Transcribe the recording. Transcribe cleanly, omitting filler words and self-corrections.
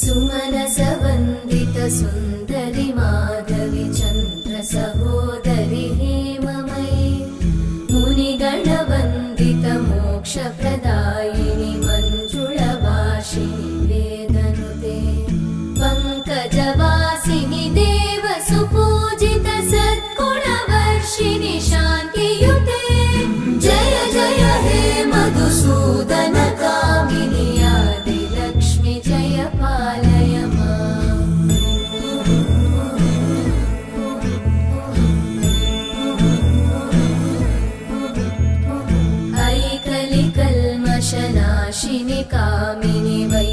सुमनसवन्दित सुन्दरि माधवि चन्द्र सहोदरि हेममयि मुनिगणवन्दित मोक्षप्रदायिनि मञ्जुळभाषिणि वेदनुते पङ्कजवासिनि देव सुपूजित सद्गुणवर्षिणि शान्तियुते जय जय हे मधुसूदन कामिनि आदिलक्ष्मि जय पालय माम्। ऐकलिकल्मषनाशिनि कामिनि वै